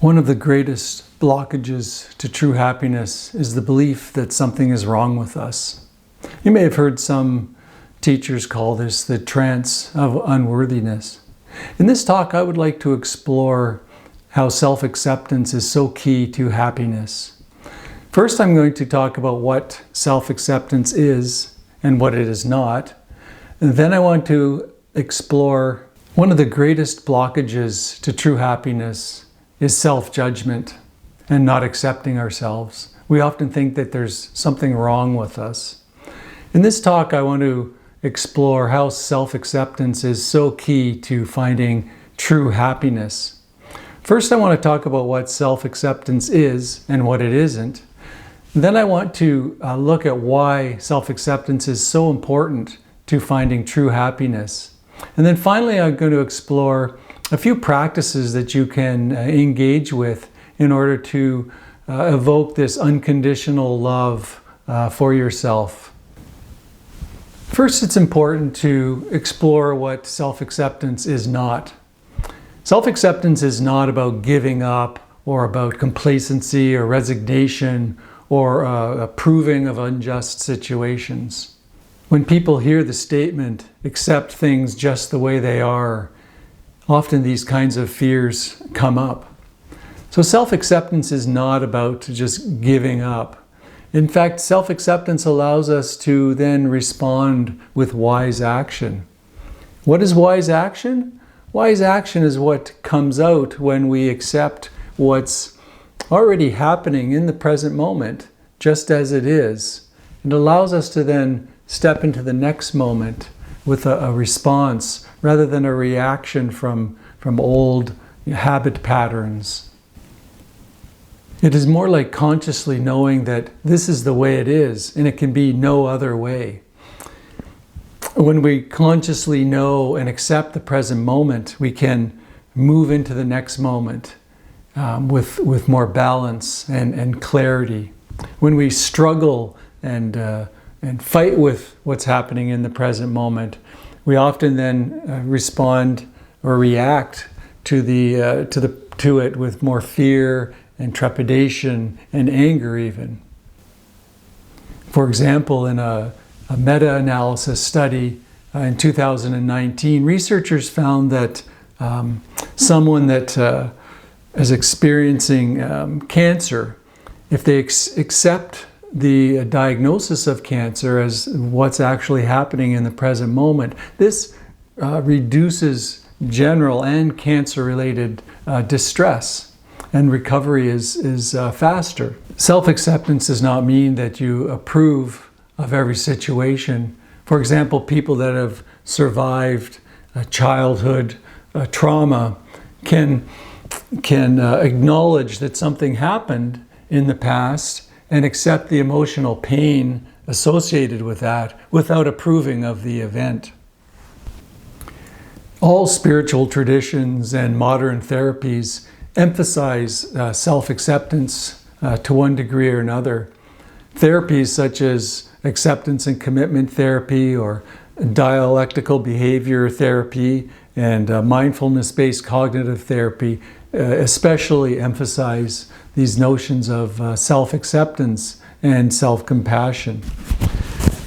One of the greatest blockages to true happiness is the belief that something is wrong with us. You may have heard some teachers call this the trance of unworthiness. In this talk, I would like to explore how self-acceptance is so key to happiness. First, I'm going to talk about what self-acceptance is and what it is not. And then I want to explore one of the greatest blockages to true happiness is self-judgment and not accepting ourselves. We often think that there's something wrong with us. In this talk, I want to explore how self-acceptance is so key to finding true happiness. First, I want to talk about what self-acceptance is and what it isn't. Then I want to look at why self-acceptance is so important to finding true happiness. And then finally, I'm going to explore a few practices that you can engage with in order to evoke this unconditional love for yourself. First, it's important to explore what self-acceptance is not. Self-acceptance is not about giving up or about complacency or resignation or approving of unjust situations. When people hear the statement, accept things just the way they are, often these kinds of fears come up. So self-acceptance is not about just giving up. In fact, self-acceptance allows us to then respond with wise action. What is wise action? Wise action is what comes out when we accept what's already happening in the present moment, just as it is. It allows us to then step into the next moment with a response rather than a reaction from old habit patterns. It is more like consciously knowing that this is the way it is and it can be no other way. When we consciously know and accept the present moment, we can move into the next moment with more balance and clarity. When we struggle and fight with what's happening in the present moment, we often then respond or react to it with more fear and trepidation and anger even. For example, in a meta-analysis study in 2019, researchers found that someone that is experiencing cancer, if they accept the diagnosis of cancer as what's actually happening in the present moment, this reduces general and cancer-related distress, and recovery is faster. Self-acceptance does not mean that you approve of every situation. For example, people that have survived a childhood trauma can acknowledge that something happened in the past and accept the emotional pain associated with that without approving of the event. All spiritual traditions and modern therapies emphasize self-acceptance to one degree or another. Therapies such as acceptance and commitment therapy or dialectical behavior therapy and mindfulness-based cognitive therapy especially emphasize these notions of self-acceptance and self-compassion.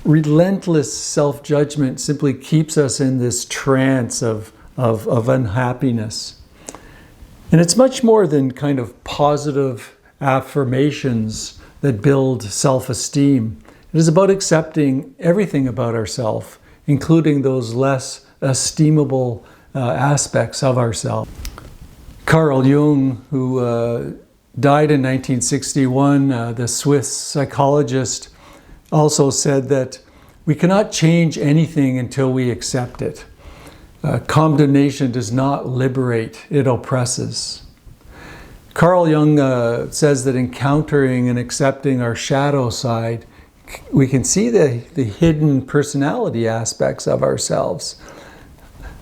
Relentless self-judgment simply keeps us in this trance of unhappiness. And it's much more than kind of positive affirmations that build self-esteem. It is about accepting everything about ourselves, including those less esteemable aspects of ourselves. Carl Jung, who died in 1961, the Swiss psychologist, also said that we cannot change anything until we accept it. Condemnation does not liberate, it oppresses. Carl Jung says that encountering and accepting our shadow side, we can see the hidden personality aspects of ourselves.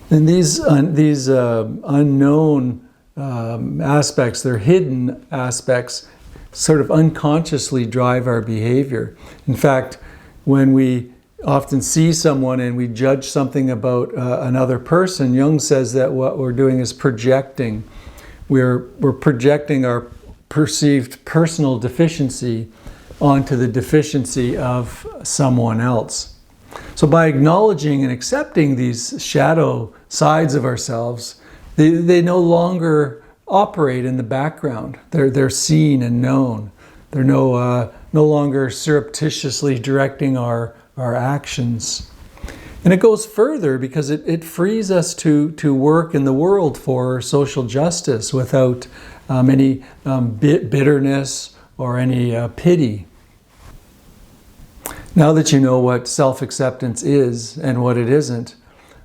And these unknown aspects, they're hidden aspects, sort of unconsciously drive our behavior. In fact, when we often see someone and we judge something about another person, Jung says that what we're doing is projecting. we're projecting our perceived personal deficiency onto the deficiency of someone else. So by acknowledging and accepting these shadow sides of ourselves, they no longer operate in the background. They're seen and known. They're no longer surreptitiously directing our actions. And it goes further because it frees us to work in the world for social justice without any bitterness or any pity. Now that you know what self-acceptance is and what it isn't,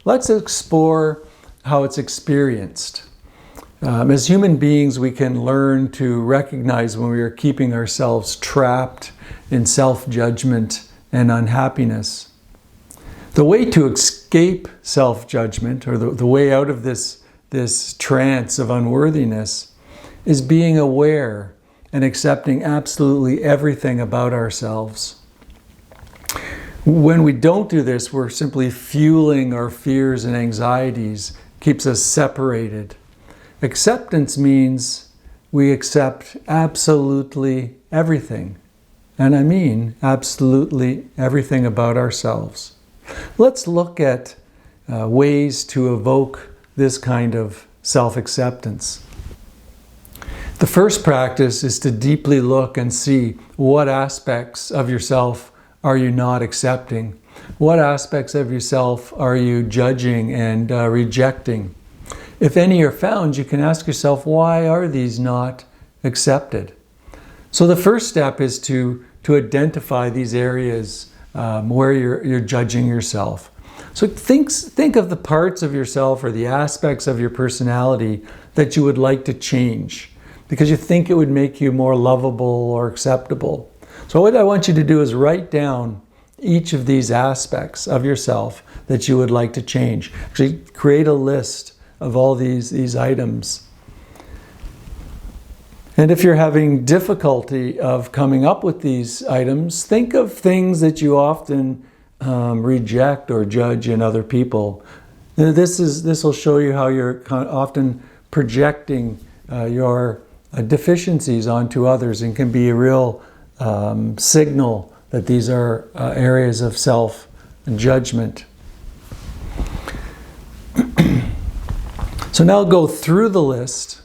let's explore how it's experienced. As human beings, we can learn to recognize when we are keeping ourselves trapped in self-judgment and unhappiness. The way to escape self-judgment, or the way out of this trance of unworthiness, is being aware and accepting absolutely everything about ourselves. When we don't do this, we're simply fueling our fears and anxieties, keeps us separated. Acceptance means we accept absolutely everything. And I mean absolutely everything about ourselves. Let's look at ways to evoke this kind of self-acceptance. The first practice is to deeply look and see what aspects of yourself are you not accepting? What aspects of yourself are you judging and rejecting? If any are found, you can ask yourself, why are these not accepted? So the first step is to identify these areas where you're judging yourself. So think of the parts of yourself or the aspects of your personality that you would like to change because you think it would make you more lovable or acceptable. So what I want you to do is write down each of these aspects of yourself that you would like to change. Actually, create a list of all these items. And if you're having difficulty of coming up with these items, think of things that you often reject or judge in other people. This will show you how you're often projecting your deficiencies onto others and can be a real signal that these are areas of self-judgment. So now go through the list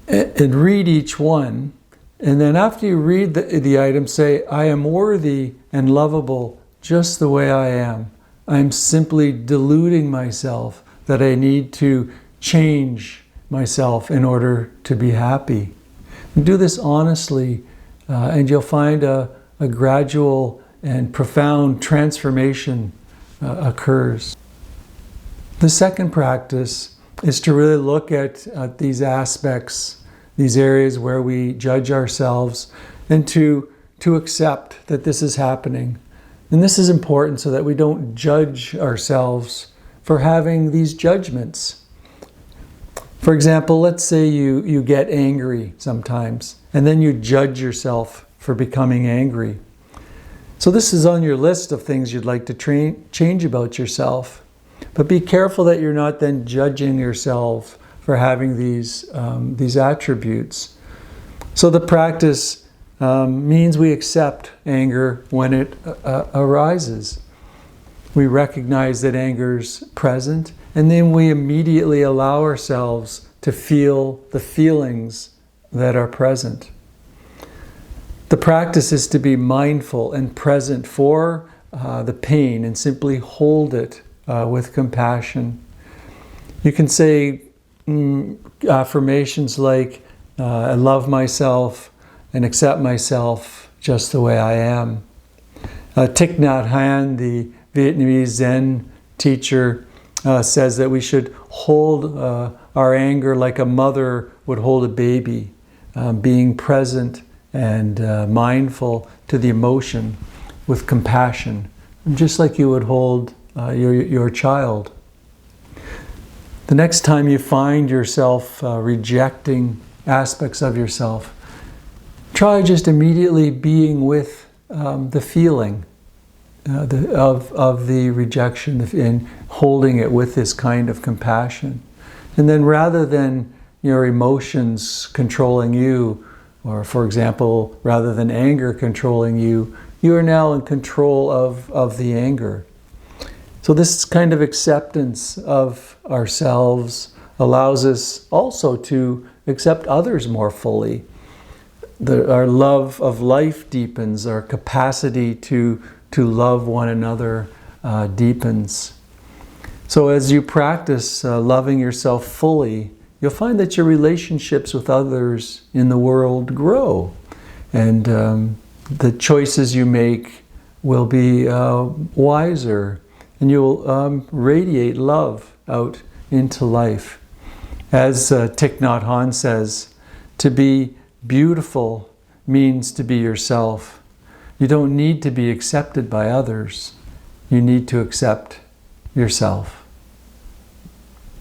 and read each one. And then after you read the item, say, I am worthy and lovable just the way I am. I'm simply deluding myself that I need to change myself in order to be happy. And do this honestly, and you'll find a gradual and profound transformation occurs. The second practice is to really look at these aspects, these areas where we judge ourselves, and to accept that this is happening. And this is important so that we don't judge ourselves for having these judgments. For example, let's say you get angry sometimes, and then you judge yourself for becoming angry. So this is on your list of things you'd like to change about yourself. But be careful that you're not then judging yourself for having these attributes. So the practice means we accept anger when it arises. We recognize that anger's present, and then we immediately allow ourselves to feel the feelings that are present. The practice is to be mindful and present for the pain and simply hold it with compassion. You can say affirmations like, I love myself and accept myself just the way I am. Thich Nhat Hanh, the Vietnamese Zen teacher, says that we should hold our anger like a mother would hold a baby, being present and mindful to the emotion with compassion, just like you would hold your child. The next time you find yourself rejecting aspects of yourself, try just immediately being with the feeling of the rejection and holding it with this kind of compassion. And then rather than your emotions controlling you, or for example, rather than anger controlling you, you are now in control of the anger. So this kind of acceptance of ourselves allows us also to accept others more fully. Our love of life deepens, our capacity to love one another deepens. So as you practice loving yourself fully, you'll find that your relationships with others in the world grow. And the choices you make will be wiser, and you'll radiate love out into life. As Thich Nhat Hanh says, to be beautiful means to be yourself. You don't need to be accepted by others. You need to accept yourself.